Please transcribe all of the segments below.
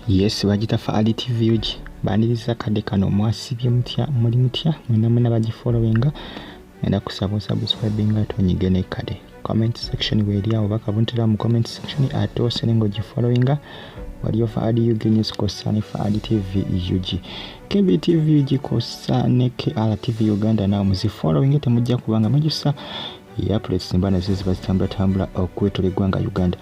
Yes, bagita Faadi TV uji baniriza kadde kano mwasibye mutya muli mutya mwena bagifollowinga enda kusaba subscribinga tonyige ne kade comment section weri awo bakabuntira mu comment section ato selengo gifollowinga waliyo Faadi UG News kosane Faadi TV UG KBTV UG kosane KRTV Uganda na muzifollowinga temujja kubanga mujusa ya press mbana zizi bazitambula okwetole gwanga Uganda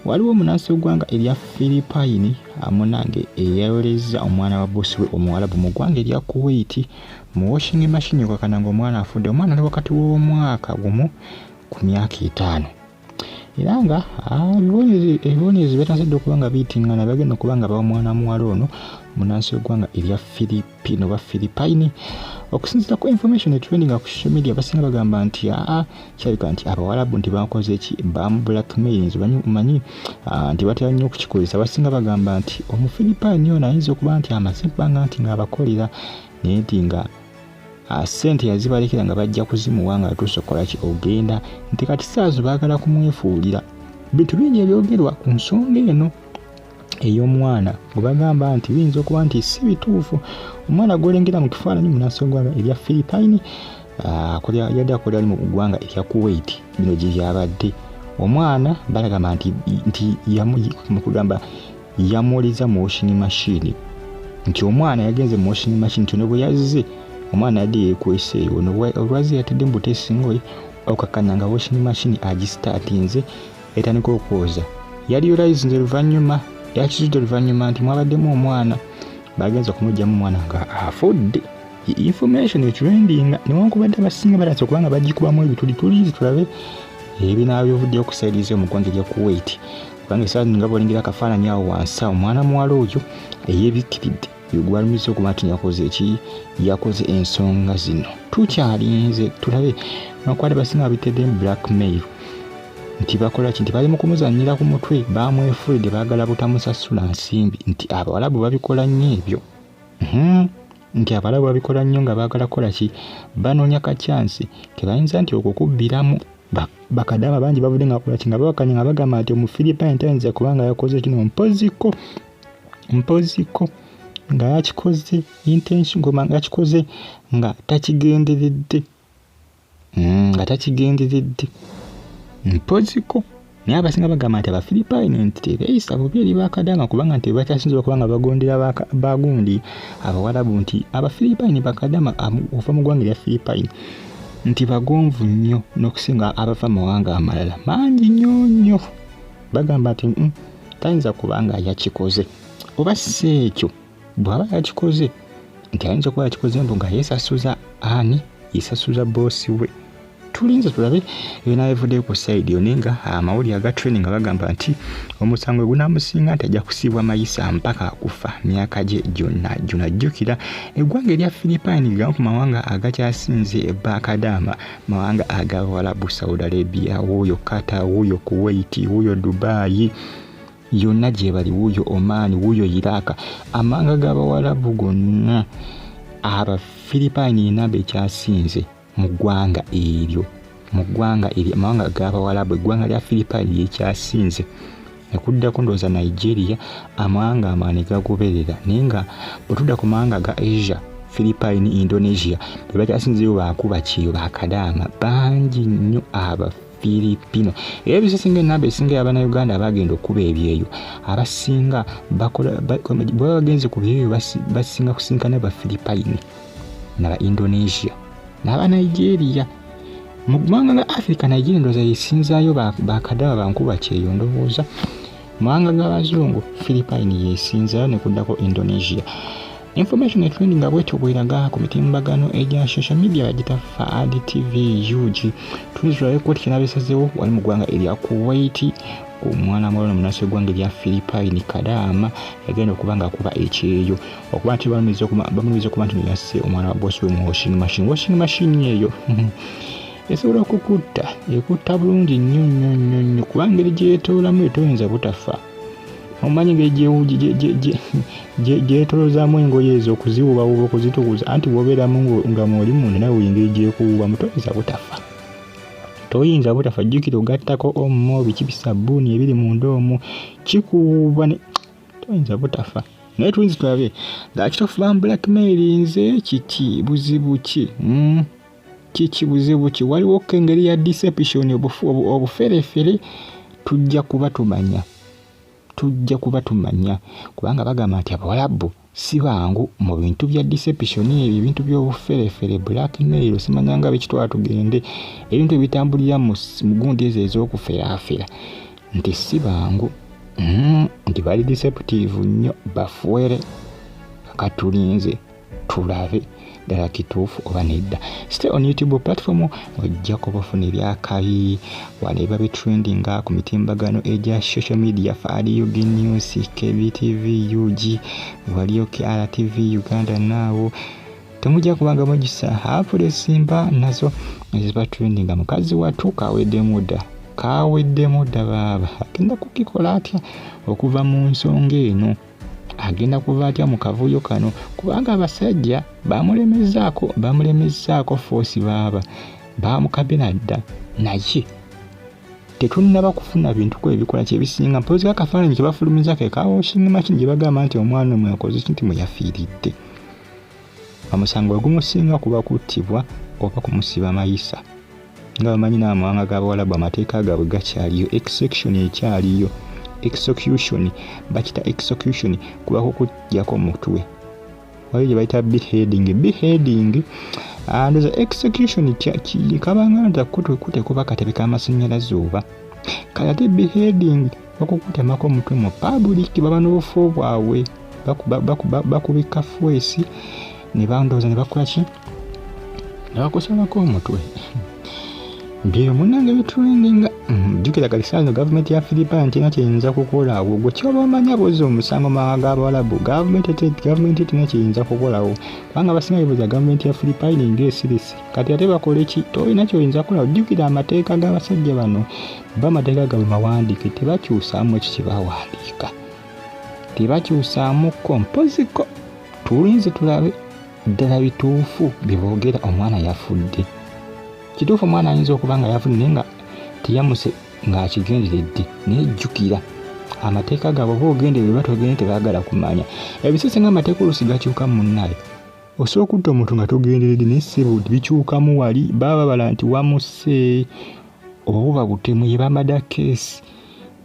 waliwo munansi gwanga erya Philippine amunange eyaweleza omwana wa boss we omuwalabu mu gwanga erya Kuwait mu washing machine kwa kananga omwana afudde omwana ali wakati w'omwaka gumu ku myaka 5 iranga ebonezi betanzidde okubanga bitingana bagenda okubanga ba omwana muwala ono munansi gwanga erya Philippine okusinzira ku information trending ku social media basinga bagamba nti kyalika nti abawalabu nti bakoze eki bamu blackmailings manyi nti batya nnyo okukikozesa basinga bagamba nti omufilipine ono ayinza okuba nti amazibanga nti ng'abakolera naye nti nga sente yazibalekera nga bajja kuzimuwanga atusokola ki ogenda nti kati saazo baagala kumwefuulira bintu bingi ebyogerwa ku nsonga eno ey'omwana bwebagamba nti biyinza okuba nti si bituufu omwana gwolengera mu kifaananyi munansi gwanga erya Philippine yadde akolera ali mu ggwanga erya Kuwait bino gye byabadde omwana balagamba nti yamugamba yamuwoliza mu washing machine nti omwana yagenze mu washing machine nti bwe yazze omwana yadde yeekweseeyo olwazi yatedde mu buteesingoye okakanya nga washing machine agistartinze etandika okwoza yali olayizinze oluvannyuma yakizudde oluvannyuma nti mwabaddemu omwana bagenza okumugyamu omwana nga afudde information trending newankubadde abasinga balatse okubanga bagikubamu ebituli tulabe ebinabyovuddeyo ku saidize mu ggwanga erya Kuwait kubanga esaazi nga bolengera akafaananyi awo wansi omwana muwala oyo eyeebikkiridde yogwalumiza okuba nti yakoze ensonga zino tukyalinze tulabe nakwali basinga babitedde blackmail nti bakola kinti bali mu kumuzannyira ku mutwe bamwefuulidde baagala butamusasula nsimbi nti abawalabu babikola nnyo ebyo nti abawalabu babikola nnyo nga baagala kola ki banoonya kacyansi kebayinza nti okukubbiramu bakadama bangi bavudde nga kola ki nga babakanya nga bagamba nti omufilipine tayinza kubanga yakoze kino mpoziko nga yakikoze intention ngoma nga yakikoze nga takigenderedde mpoziko naye abasinga bagamba nti abafilipine nti tebeeyisa bubi eri bakadama kubanga nti bakyasinzira okubanga bagondera bagundi abawalabu nti abafilipine bakadama okuva mu ggwanga erya Philippine nti bagonvu nnyo n'okusinga abava mawanga amalala mangi nnyo bagamba nti tayinza kubanga yakikoze oba si ekyo bw'aba yakikoze nti ayinza okuba yakikoze mbu nga yesasuza boosi we tulinze tulabe ebinaabivuddeyo ku side yo nenga amawulire aga training bagamba nti omusango gunamusinga nti ajja kusibwa mayisa mpaka akufa myaka gye gyonna eggwanga erya Philippine gamu ku mawanga agakyasinze bakadama mawanga agawalabu Saudi Arabia wuuyo Qatar wuuyo Kuwait wuuyo Dubai yonna gye bali wuuyo Oman wuuyo Iraq amanga g'abawalabu gonna aba Philippine inamba ekyasinze mu ggwanga eryo amawanga g'abawalabu eggwanga lya Philippine lyekyasinze ekuddako ndowooza Nigeria amawanga amaani gagoberera naye nga bwetudda ku mawanga ga Asia Philippine Indonesia bwe bakyasinzeyo bakuba kiyo bakadaama bangi nnyo aba Filipino era bisasinga enamba esinga y'Abannayuganda abagenda okuba ebyeyo abasinga bakola bwe bagenze ku byeyo basinga kusinkana ba Philippine n'aba Indonesia n'aba Nigeria mu ggwanga ga Africa Nigeria ndowooza yesinzaayo bakadaba bankuba kyeyo ndowooza mawanga g'abazungu Philippine yesinzaayo ne kuddako Indonesia information trending abwetyo bweraga ku mitimbagano egya social media bagita Faadi TV UG tuzulabe koti kinabesazeewo wali mu ggwanga erya Kuwait omwana muwala munansi gw'eggwanga erya Philippine kadama yagenda okuba nga akuba ekyeyo okuba nti bamuliza okuba nti yasse omwana wa boss we mu washing machine eyo esobola ekutta bulungi nnyo kubanga eri gyetoolamu etoyinza butafa omanyi gyetolozaamu engoye ezo okuziwubawuba okuzitukuza anti bw'obeeramu nga mwoli munda nawe engeri gyekuwubamu toyinza butafa jjukira ogattako omo biki bisabbuuni ebiri munda omwo kikuwuuba toyinza butafa naye tuyinza tulabe ng'akitofuba mu blackmailinze kiki buzibu ki kiki buzibu ki waliwo engeri ya deception obuferefere tujja kuba tumanya kubanga bagamba nti Abawarabu si bangu mu bintu bya deception ebyo ebintu by'obuferefere blackmail osimanyanga bikitwala tugende ebintu ebitambulira mu gundi ezo ez'okuferaafera nti si bangu nti bali deceptive nnyo bafuwere katulinze tulabe ddala kituufu oba nedda. Stay on YouTube platform ojja kubafuna ebyakabi waleba bitrendinga ku mitimbagano egya social media fali UG News, KBTV, UG, waliyo KRTV, Uganda Now. Temujja kubanga mugisa hapule simba nazo eziba trendinga. Mukazi watu kawedde muda baba agenda kukikola atya okuva mu nsonga eno agenda kuva atya mu kavuyo kano kubanga abasajja bamulemezaako force baba bamukabina dda naye tetunnaba kufuna bintu ko ebikola kyebisinga mpozi kakafaananyi kye bafulumiza ke kawashing machine gye bagamba nti omwana omwe yakoze kintu mwe yafiiridde omusango ogumusinga kuba kuttibwa oba kumusiba mayisa nga bamanyi n'amawanga g'Abawarabu amateeka gaabwe gakyaliyo execution ekyaliyo execution bakita execution kuba kukujjako omutwe wali gye bayita beheading and the execution kabanga nta kute kuba katebe k'amasannyalaze oba kayate beheading bakukutemako omutwe mu public baba n'obufu bwabwe bakubika fwesi ne bandooza ne bakola ki ne bakusalako omutwe Mbiro munange bitrendinga jukira kalisano government ya Philippines ntina kyinza kukolawo gwe kyoba omanya bozo omusango mawaga Abawarabu government tina kyinza kukolawo banga basinga bibuza government ya Philippines ng'esirisi kati ate bakole ki tolina kyinza kukolawo jukira amateeka g'abasajja bano bamateeka gaabwe mawandiike tebakyusaamu ekyo kye bawandiika tebakyusaamu kompoziko tulinze tulabe ddala bituufu biboogera omwana yafudde kituufu omwana ayinza okuba nga yafudde naye nga teyamuse ng'akigenderedde naye jjukira amateeka gaabwe oba ogenderere oba togende tebaagala kumanya ebisese ng'amateeka oluusi gakyuka munnaye osobola okutta omuntu nga togenderedde naye ssebo bikyukamu wali baba bala nti wamuse oba buba butemu ye bamada keesi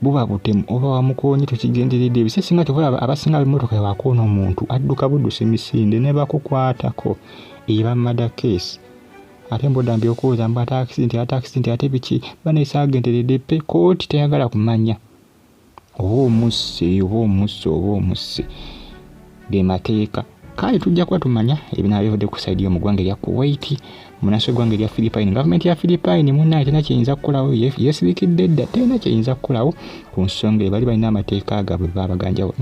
buba butemu oba wamukoonye tokigenderedde ebisese nga tokola abasinga b'emmotoka yawakoona omuntu adduka buddusa emisinde ne bakukwatako ye bamada keesi ate mbodambi okwoza mba accident ate biki baneesaagenderedde pe kooti teyagala kumanya oba omusse ge mateeka kale tujja kuba tumanya ebinaba bivudde ku saidi y'omu ggwanga erya Kuwait munaso ggwanga erya Philippines gavumenti ya Philippines munnaye tena kyeyinza kukolawo yeesirikidde dda tena kyeyinza kukolawo ku nsonga bali balina amateeka gaabwe babaganjawo